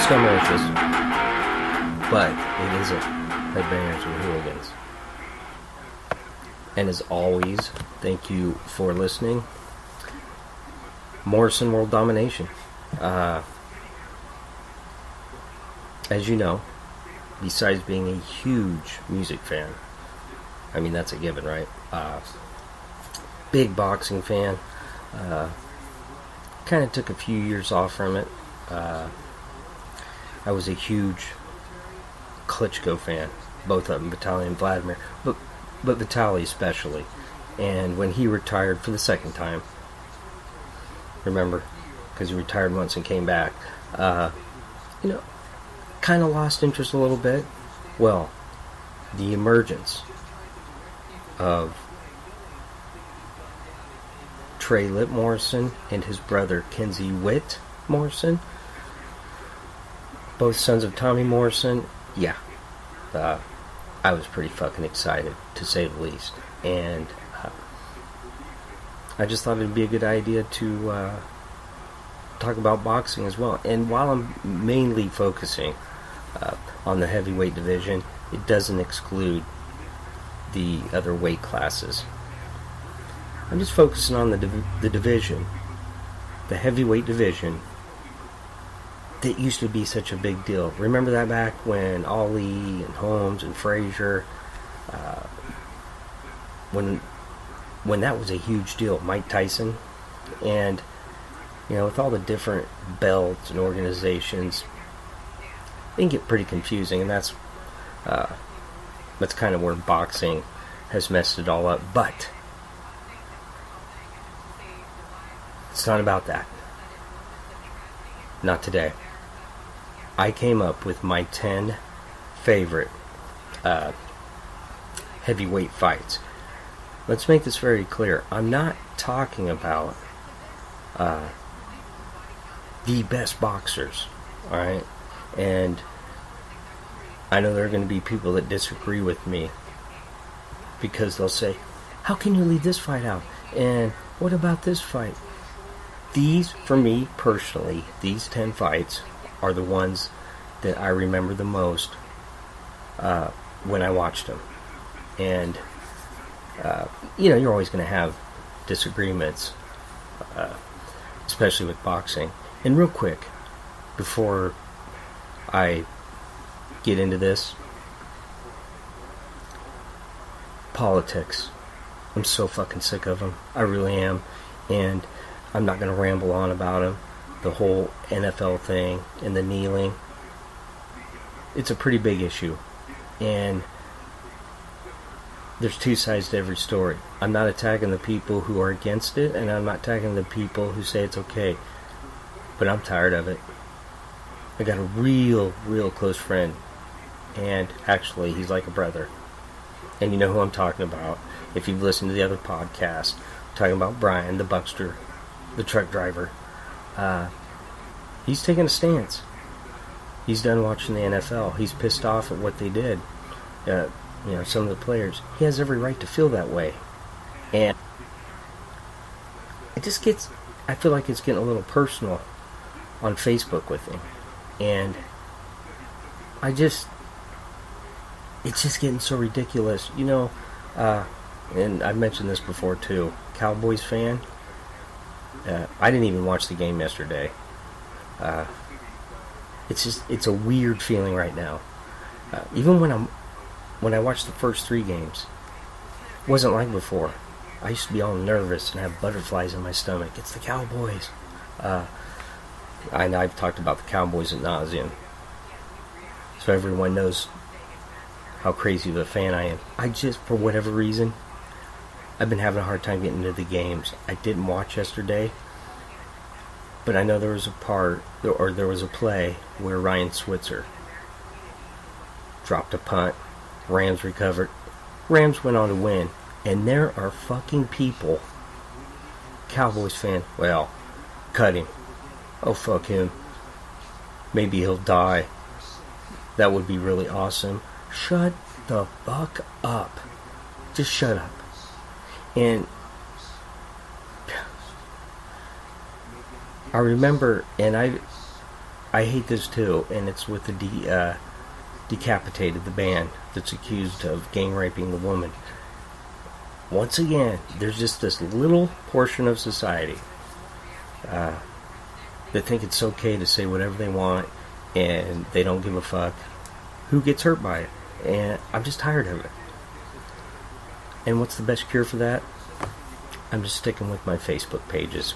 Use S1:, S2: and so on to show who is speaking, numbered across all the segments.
S1: still malicious, but it isn't Headbangers and Hooligans. And as always, thank you for listening. Morrison World Domination. As you know, besides being a huge music fan, I mean, that's a given, right? Big boxing fan. Kind of took a few years off from it. I was a huge Klitschko fan, both of them, Vitaly and Vladimir, but Vitaly especially. And when he retired for the second time, remember, because he retired once and came back, kind of lost interest a little bit. Well, the emergence of Trey Lip Morrison and his brother Kenzie Witt Morrison, both sons of Tommy Morrison, I was pretty fucking excited, to say the least. And I just thought it'd be a good idea to talk about boxing as well. And while I'm mainly focusing on the heavyweight division, it doesn't exclude the other weight classes. I'm just focusing on the division, the heavyweight division, that used to be such a big deal. Remember that back when Ali and Holmes and Frazier, when that was a huge deal, Mike Tyson, and with all the different belts and organizations, it can get pretty confusing, and that's kind of where boxing has messed it all up. But it's not about that. Not today. I came up with my 10 favorite heavyweight fights. Let's make this very clear. I'm not talking about the best boxers, alright? And I know there are going to be people that disagree with me because they'll say, how can you leave this fight out? And what about this fight? These, for me personally, these 10 fights are the ones that I remember the most when I watched them. And, you're always going to have disagreements, especially with boxing. And real quick, before I get into this, politics. I'm so fucking sick of them. I really am. And I'm not going to ramble on about them. The whole NFL thing and the kneeling. It's a pretty big issue. And there's two sides to every story. I'm not attacking the people who are against it, and I'm not attacking the people who say it's okay. But I'm tired of it. I got a real close friend. And actually, he's like a brother. And you know who I'm talking about. If you've listened to the other podcast, I'm talking about Brian, the Buckster, the truck driver. He's taking a stance. He's done watching the NFL. He's pissed off at what they did. Some of the players. He has every right to feel that way. And I feel like it's getting a little personal on Facebook with him. And it's just getting so ridiculous. And I've mentioned this before too. Cowboys Fan. I didn't even watch the game yesterday. It's a weird feeling right now. Even when I watched the first 3 games, it wasn't like before. I used to be all nervous and have butterflies in my stomach. It's the Cowboys. I've talked about the Cowboys ad nauseum, so everyone knows how crazy of a fan I am. I just, for whatever reason, I've been having a hard time getting into the games. I didn't watch yesterday, but I know there was a play where Ryan Switzer dropped a punt. Rams recovered. Rams went on to win. And there are fucking people, Cowboys fan, well, cut him. Oh, fuck him. Maybe he'll die. That would be really awesome. Shut the fuck up. Just shut up. And I remember, and I hate this too, and it's with the Decapitated, the band that's accused of gang raping the woman. Once again, there's just this little portion of society that think it's okay to say whatever they want, and they don't give a fuck who gets hurt by it. And I'm just tired of it. And what's the best cure for that? I'm just sticking with my Facebook pages.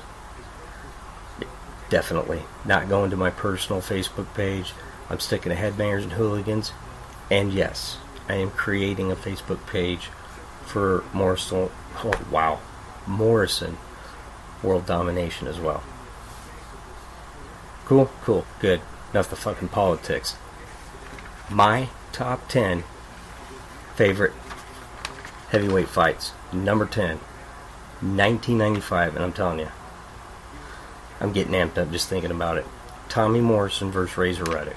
S1: Definitely not going to my personal Facebook page. I'm sticking to Headbangers and Hooligans. And yes, I am creating a Facebook page for Morrison World Domination as well. Cool, good. Enough the fucking politics. My top 10 favorite heavyweight fights. Number 10, 1995, and I'm telling you, I'm getting amped up just thinking about it. Tommy Morrison versus Razor Roddick.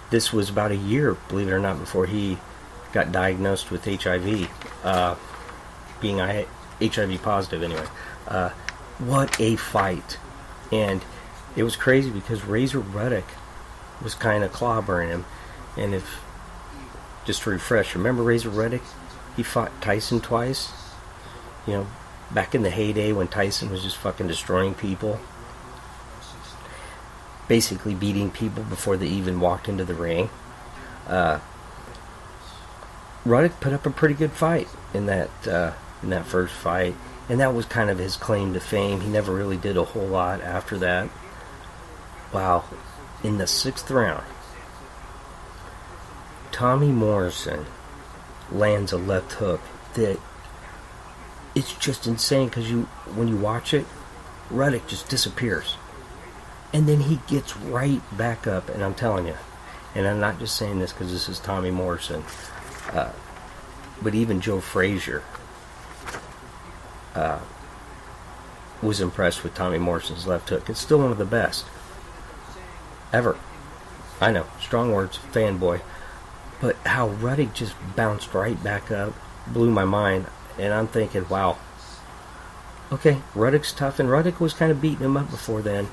S1: This was about a year, believe it or not, before he got diagnosed with HIV, being HIV positive anyway. What a fight. And it was crazy because Razor Roddick was kind of clobbering him. And if, just to refresh, remember Razor Roddick? He fought Tyson twice. You know, back in the heyday when Tyson was just fucking destroying people. Basically beating people before they even walked into the ring. Roddick put up a pretty good fight in that first fight, and that was kind of his claim to fame. He never really did a whole lot after that. Wow. In the 6th round, Tommy Morrison lands a left hook that it's just insane, because when you watch it, Roddick just disappears. And then he gets right back up, and I'm telling you, and I'm not just saying this because this is Tommy Morrison, but even Joe Frazier was impressed with Tommy Morrison's left hook. It's still one of the best ever. I know, strong words, fanboy, but how Roddick just bounced right back up blew my mind, and I'm thinking, wow, okay, Roddick's tough, and Roddick was kind of beating him up before then.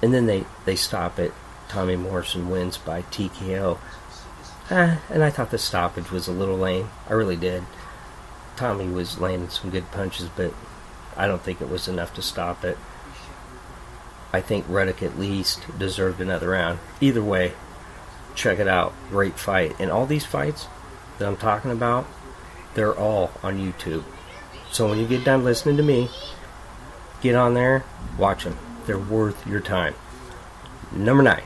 S1: And then they stop it. Tommy Morrison wins by TKO. And I thought the stoppage was a little lame. I really did. Tommy was landing some good punches, but I don't think it was enough to stop it. I think Roddick at least deserved another round. Either way, check it out. Great fight. And all these fights that I'm talking about, they're all on YouTube. So when you get done listening to me, get on there, watch them. They're worth your time. Number 9.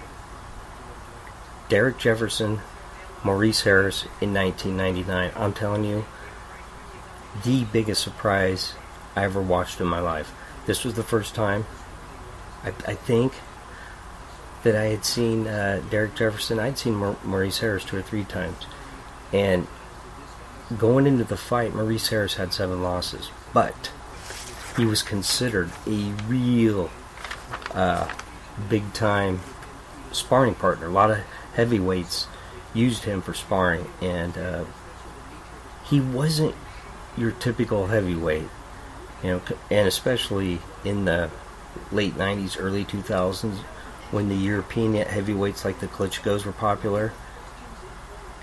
S1: Derek Jefferson, Maurice Harris in 1999. I'm telling you, the biggest surprise I ever watched in my life. This was the first time, I think, that I had seen Derek Jefferson. I'd seen Maurice Harris 2 or 3 times. And going into the fight, Maurice Harris had 7 losses. But he was considered a real big-time sparring partner. A lot of heavyweights used him for sparring, and he wasn't your typical heavyweight, you know, and especially in the late 90s, early 2000s, when the European heavyweights like the Klitschkos were popular.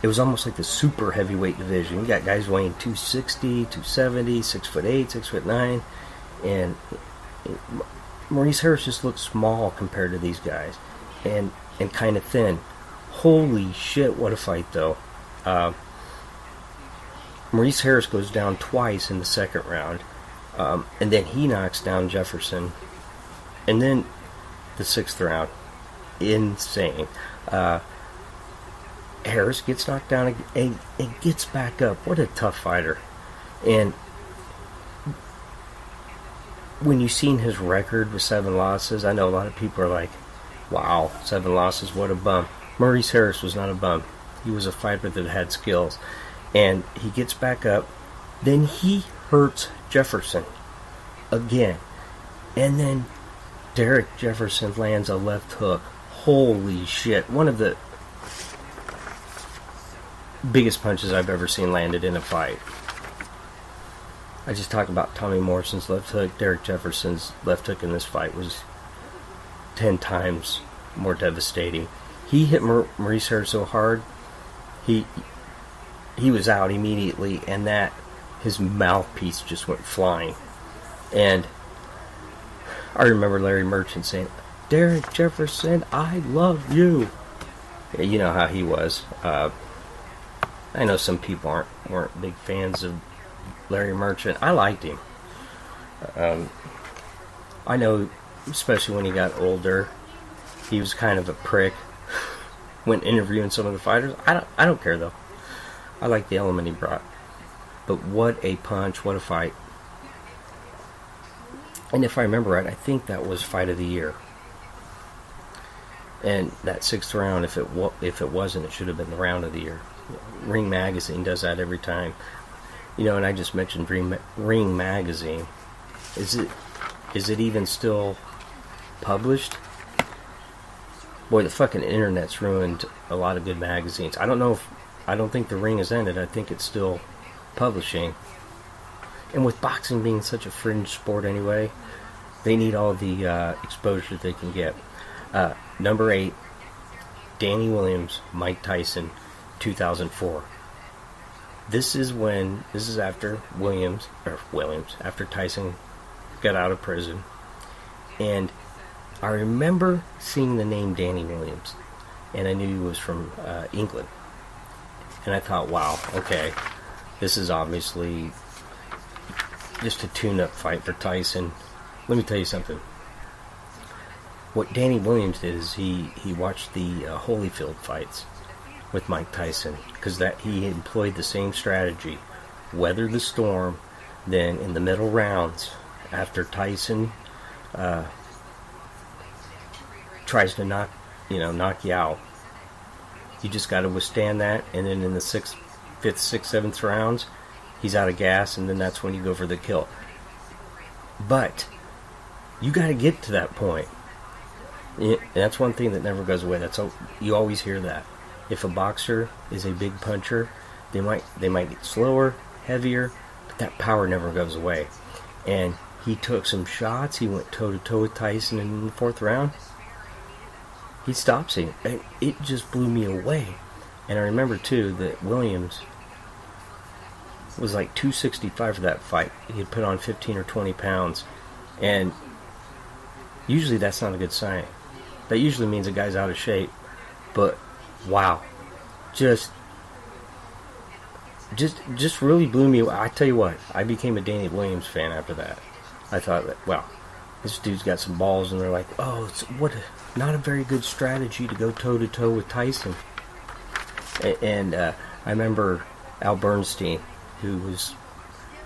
S1: It was almost like the super heavyweight division. You got guys weighing 260, 270, 6'8", 6'9", and Maurice Harris just looked small compared to these guys, and kind of thin. Holy shit, what a fight, though. Maurice Harris goes down twice in the 2nd round, and then he knocks down Jefferson. And then the 6th round, insane. Harris gets knocked down and gets back up. What a tough fighter. And when you've seen his record with 7 losses, I know a lot of people are like, wow, 7 losses, what a bum. Maurice Harris was not a bum. He was a fighter that had skills. And he gets back up. Then he hurts Jefferson again. And then Derek Jefferson lands a left hook. Holy shit. One of the biggest punches I've ever seen landed in a fight. I just talked about Tommy Morrison's left hook. Derek Jefferson's left hook in this fight was 10 times more devastating. He hit Maurice Harris so hard, he was out immediately, and that his mouthpiece just went flying. And I remember Larry Merchant saying, "Derek Jefferson, I love you." You know how he was. I know some people weren't big fans of Larry Merchant. I liked him. I know, especially when he got older, he was kind of a prick when interviewing some of the fighters. I don't care though. I like the element he brought. But what a punch! What a fight! And if I remember right, I think that was fight of the year. And that 6th round, if it wasn't, it should have been the round of the year. Ring Magazine does that every time. You know, and I just mentioned Ring Magazine. Is it even still published? Boy, the fucking internet's ruined a lot of good magazines. I don't think the Ring has ended. I think it's still publishing. And with boxing being such a fringe sport anyway, they need all the exposure they can get. Number 8, Danny Williams, Mike Tyson, 2004. This is after after Tyson got out of prison. And I remember seeing the name Danny Williams, and I knew he was from England. And I thought, wow, okay, this is obviously just a tune-up fight for Tyson. Let me tell you something. What Danny Williams did is he watched the Holyfield fights with Mike Tyson, because that he employed the same strategy, weather the storm. Then in the middle rounds, after Tyson tries to knock you out, you just got to withstand that. And then in the 5th, 6th, 7th rounds, he's out of gas, and then that's when you go for the kill. But you got to get to that point. And that's one thing that never goes away. You always hear that. If a boxer is a big puncher, they might get slower, heavier, but that power never goes away. And he took some shots. He went toe-to-toe with Tyson, and in the 4th round, he stops him. And it just blew me away. And I remember, too, that Williams was like 265 for that fight. He had put on 15 or 20 pounds. And usually that's not a good sign. That usually means a guy's out of shape. But, wow. Just really blew me away. I tell you what, I became a Danny Williams fan after that. I thought that, well, this dude's got some balls, and they're like, oh, not a very good strategy to go toe-to-toe with Tyson. And I remember Al Bernstein, who was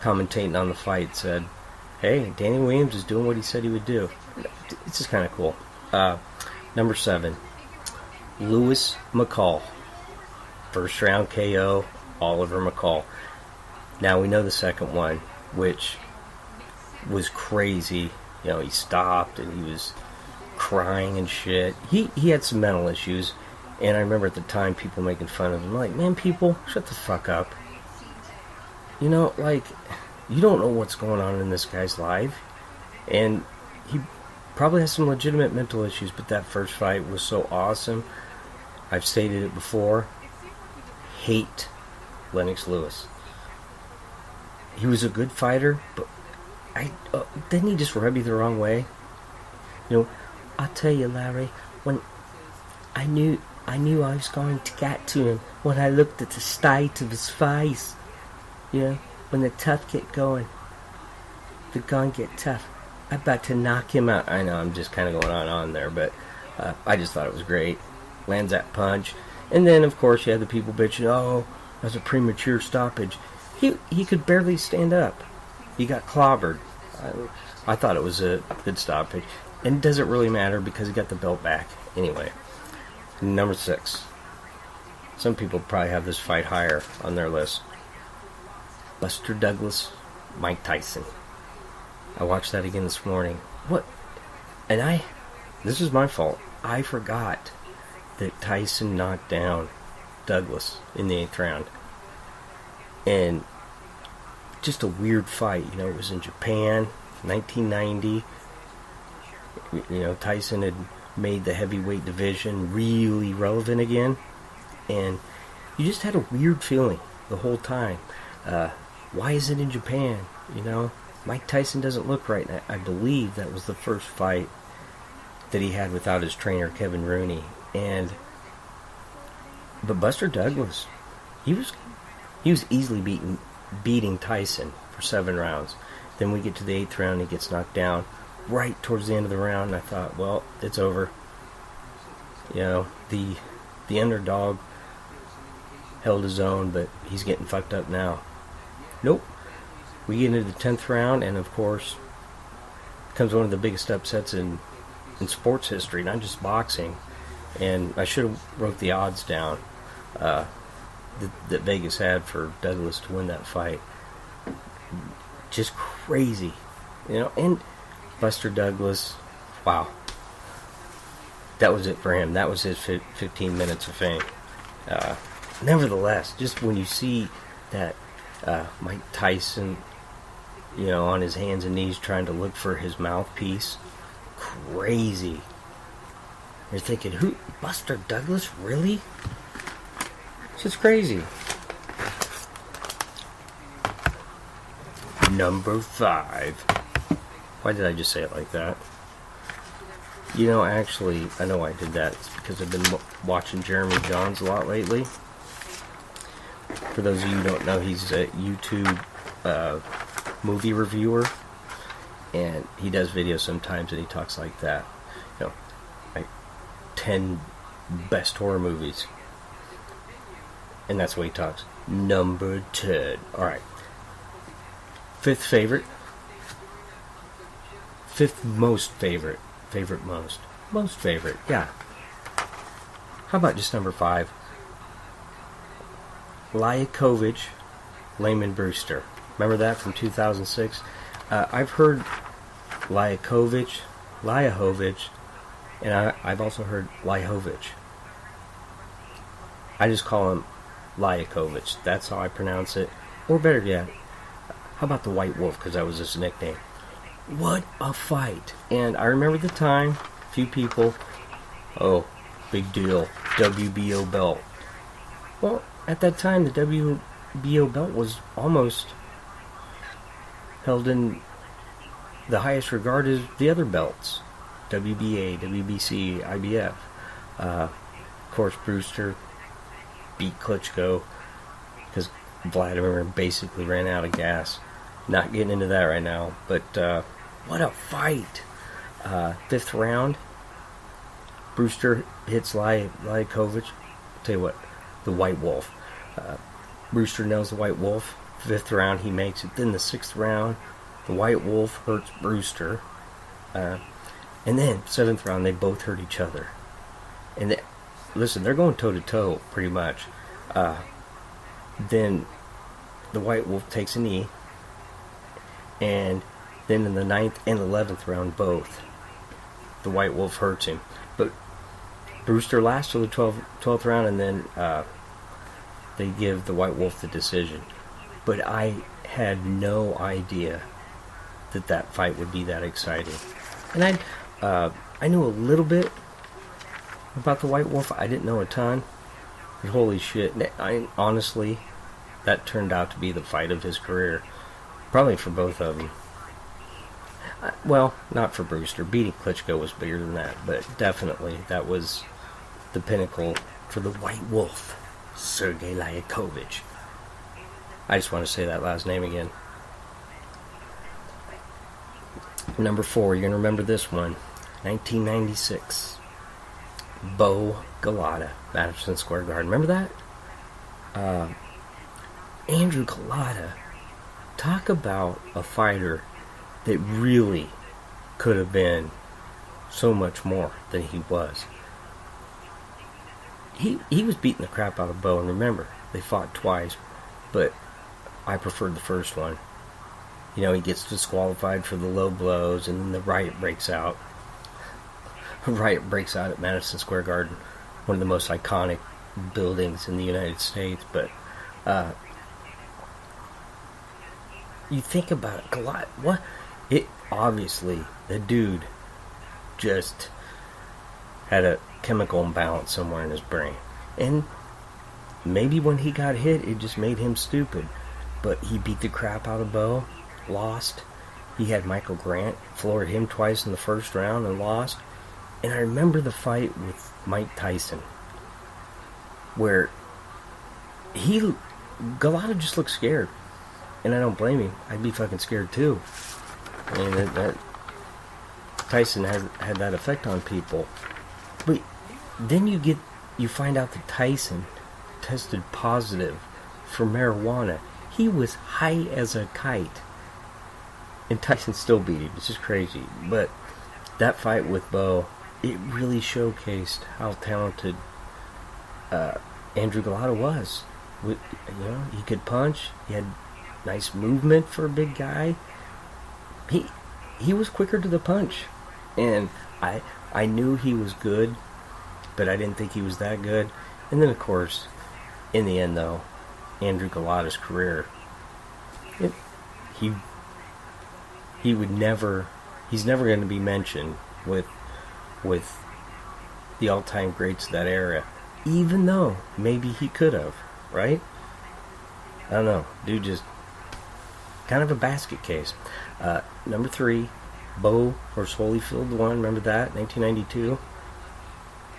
S1: commentating on the fight, said, hey, Danny Williams is doing what he said he would do. It's just kind of cool. Number 7, Lewis McCall. 1st round KO, Oliver McCall. Now we know the second one, which was crazy. You know, he stopped and he was crying and shit. He had some mental issues, and I remember at the time people making fun of him. Like, man, people, shut the fuck up. You know, like, you don't know what's going on in this guy's life. And he probably has some legitimate mental issues, but that first fight was so awesome. I've stated it before. Hate Lennox Lewis. He was a good fighter, but didn't he just rub you the wrong way? You know, I'll tell you, Larry, when I knew I was going to get to him when I looked at the state of his face. You know, when the tough get going, the gun get tough. I'm about to knock him out. I know, I'm just kind of going on there, but I just thought it was great. Lands that punch. And then, of course, you had the people bitching, oh, that's a premature stoppage. He could barely stand up. He got clobbered. I thought it was a good stoppage. And it doesn't really matter because he got the belt back. Anyway, number 6. Some people probably have this fight higher on their list. Buster Douglas, Mike Tyson. I watched that again this morning. What? And this is my fault. I forgot that Tyson knocked down Douglas in the 8th round. And just a weird fight. You know, it was in Japan, 1990. You know, Tyson had made the heavyweight division really relevant again, and you just had a weird feeling the whole time. Why is it in Japan? You know, Mike Tyson doesn't look right. And I believe that was the first fight that he had without his trainer Kevin Rooney. But Buster Douglas, he was easily beating Tyson for 7 rounds. Then we get to the 8th round, he gets knocked down right towards the end of the round, and I thought, well, it's over. You know, the underdog held his own, but he's getting fucked up now. Nope. We get into the 10th round, and of course, comes one of the biggest upsets in sports history, not just boxing. And I should have wrote the odds down that Vegas had for Douglas to win that fight. Just crazy, you know. And Buster Douglas, wow, that was it for him. That was his 15 minutes of fame. Nevertheless, just when you see that Mike Tyson, you know, on his hands and knees trying to look for his mouthpiece, crazy. You're thinking, who? Buster Douglas? Really? It's just crazy. Number 5. Why did I just say it like that? You know, actually, I know I did that. It's because I've been watching Jeremy Jahns a lot lately. For those of you who don't know, he's a YouTube movie reviewer. And he does videos sometimes and he talks like that. You know, like 10 best horror movies. And that's what he talks. Number 10. Alright. 5th favorite. 5th most favorite. Favorite most. Most favorite. Yeah. How about just number 5? Liakovic, Layman Brewster. Remember that from 2006? I've heard Liakovic, and I've also heard Liahovic. I just call him Liakovic. That's how I pronounce it. Or better yet, how about the White Wolf, because that was his nickname. What a fight. And I remember the time, a few people, oh, big deal, WBO belt. Well, at that time, the WBO belt was almost held in the highest regard as the other belts. WBA, WBC, IBF. Of course, Brewster beat Klitschko because Vladimir basically ran out of gas. Not getting into that right now, but what a fight. 5th round, Brewster hits Liakovic. Tell you what, the White Wolf. Brewster knows the White Wolf. 5th round, he makes it. Then the 6th round, the White Wolf hurts Brewster. And then 7th round, they both hurt each other. And listen, they're going toe to toe pretty much. Then the White Wolf takes a knee. And then in the 9th and 11th round, both, the White Wolf hurts him. But Brewster lasts till the 12th round, and then they give the White Wolf the decision. But I had no idea that fight would be that exciting. And I knew a little bit about the White Wolf. I didn't know a ton. But holy shit. Honestly, that turned out to be the fight of his career. Probably for both of them. Well, not for Brewster. Beating Klitschko was bigger than that. But definitely, that was the pinnacle for the White Wolf. Sergey Liakovic. I just want to say that last name again. Number 4, you're going to remember this one. 1996. Bo Golota, Madison Square Garden. Remember that? Andrew Golota. Talk about a fighter that really could have been so much more than he was. He was beating the crap out of Bo, and remember, they fought twice, but I preferred the first one. You know, he gets disqualified for the low blows, and then the riot breaks out. A riot breaks out at Madison Square Garden, one of the most iconic buildings in the United States, but you think about it, what? It obviously, the dude just had a chemical imbalance somewhere in his brain. And maybe when he got hit, it just made him stupid. But he beat the crap out of Bo, lost. He had Michael Grant, floored him twice in the first round and lost. And I remember the fight with Mike Tyson, where Golota just looked scared. And I don't blame him. I'd be fucking scared too. I mean, that Tyson had that effect on people. But then you find out that Tyson tested positive for marijuana. He was high as a kite. And Tyson still beat him. It's just crazy. But that fight with Bo, it really showcased how talented Andrew Golota was. He could punch. He had nice movement for a big guy. He was quicker to the punch. And I knew he was good, but I didn't think he was that good. And then, of course, in the end, though, Andrew Golota's career, he's never going to be mentioned with the all-time greats of that era, even though maybe he could have, right? I don't know. Dude, just kind of a basket case. Number 3, Bo versus Holyfield 1, remember that? 1992?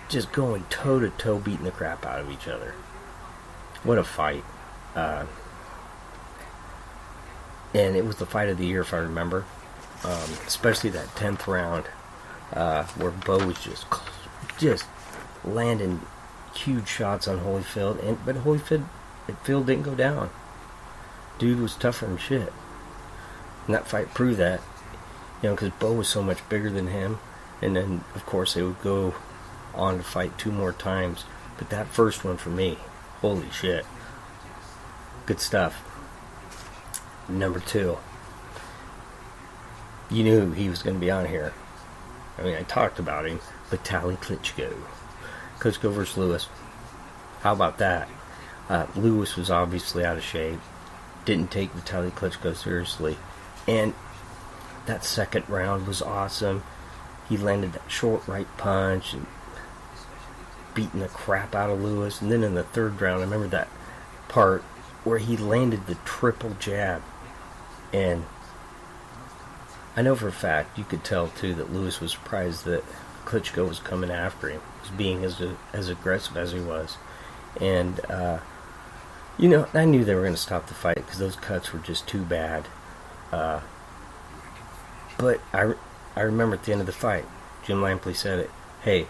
S1: Just going toe-to-toe, beating the crap out of each other. What a fight. And it was the fight of the year, if I remember. Especially that 10th round, where Bo was just landing huge shots on Holyfield. But Holyfield didn't go down. Dude was tougher than shit. And that fight proved that. Because Bo was so much bigger than him. And then, of course, they would go on to fight 2 more times. But that first one for me, holy shit. Good stuff. Number 2. You knew he was going to be on here. I mean, I talked about him. Vitaly Klitschko. Klitschko versus Lewis. How about that? Lewis was obviously out of shape. Didn't take Vitaly Klitschko seriously. And that second round was awesome. He landed that short right punch and beating the crap out of Lewis. And then in the third round, I remember that part where he landed the triple jab. And I know for a fact, you could tell too that Lewis was surprised that Klitschko was coming after him. He was being as aggressive as he was. And, I knew they were going to stop the fight because those cuts were just too bad. But I remember at the end of the fight, Jim Lampley said it. Hey,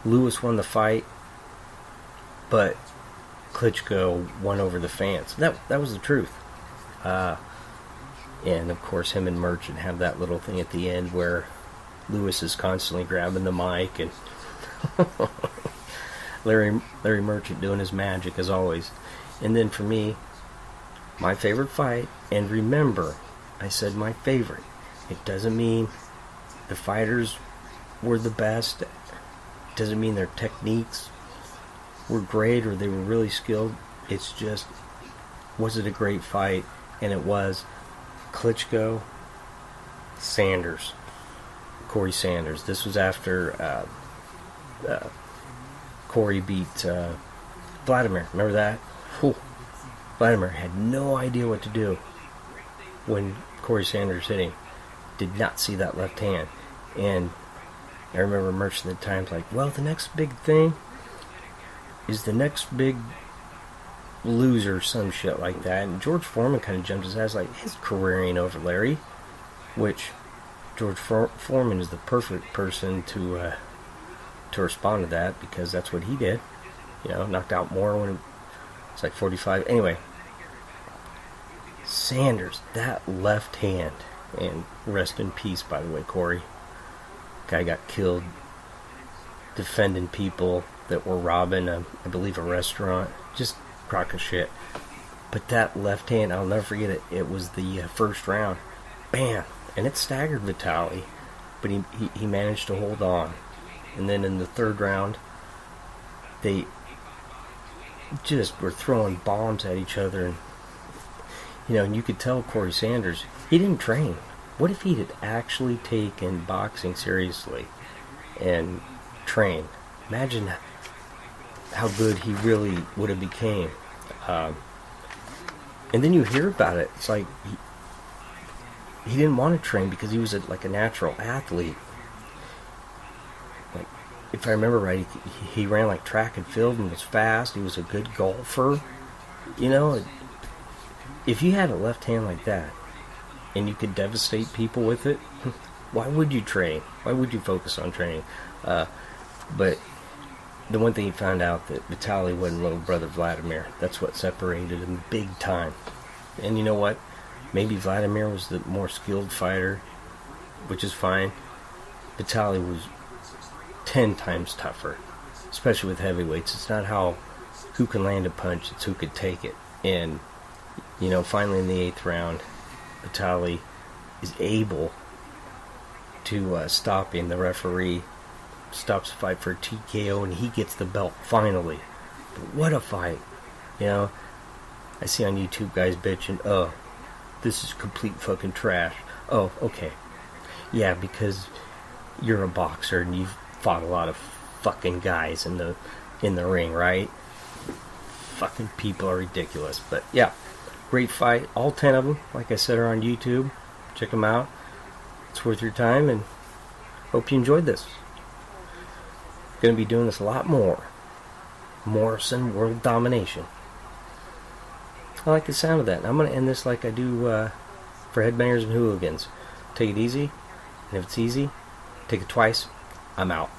S1: Lewis won the fight, but Klitschko won over the fans. That was the truth. And of course, him and Merchant have that little thing at the end where Lewis is constantly grabbing the mic and Larry Merchant doing his magic as always. And then for me, my favorite fight, and remember, I said my favorite. It doesn't mean the fighters were the best. It doesn't mean their techniques were great or they were really skilled. It's just, was it a great fight? And it was. Klitschko Sanders. Corey Sanders. This was after Corey beat Vladimir. Remember that? Whew. Vladimir had no idea what to do when Corey Sanders hit him. Did not see that left hand. And I remember Merchant at times like, well, the next big thing is the next big loser, some shit like that. And George Foreman kind of jumped his ass like, his career ain't over, Larry. Which George Foreman is the perfect person to respond to that, because that's what he did. Knocked out Moore when it's like 45. Anyway, Sanders, that left hand, and rest in peace, by the way, Corey. Guy got killed defending people that were robbing, I believe, a restaurant. Just crock of shit. But that left hand, I'll never forget it. It was the first round. Bam! And it staggered Vitaly, but he managed to hold on. And then in the third round, they just were throwing bombs at each other. And And you could tell Corey Sanders, he didn't train. What if he had actually taken boxing seriously and trained? Imagine how good he really would have became. And then you hear about it. It's like he didn't want to train because he was like a natural athlete. Like, if I remember right, he ran like track and field and was fast. He was a good golfer. If you had a left hand like that and you could devastate people with it, why would you train? Why would you focus on training? But the one thing he found out, that Vitaly wasn't little brother Vladimir. That's what separated him big time. And you know what? Maybe Vladimir was the more skilled fighter, which is fine. Vitaly was 10 times tougher, especially with heavyweights. It's not who can land a punch, it's who could take it. And, finally in the 8th round, Vitaly is able to stop him. The referee stops the fight for a TKO, and he gets the belt finally. But what a fight. I see on YouTube guys bitching, oh, this is complete fucking trash. Oh, okay. Yeah, because you're a boxer and you've fought a lot of fucking guys in the ring, right? Fucking people are ridiculous. But yeah, great fight. All 10 of them, like I said, are on YouTube. Check them out. It's worth your time, and hope you enjoyed this. Going to be doing this a lot more. Morrison World Domination. I like the sound of that. And I'm going to end this like I do for Headbangers and Hooligans. Take it easy, and if it's easy, take it twice. I'm out.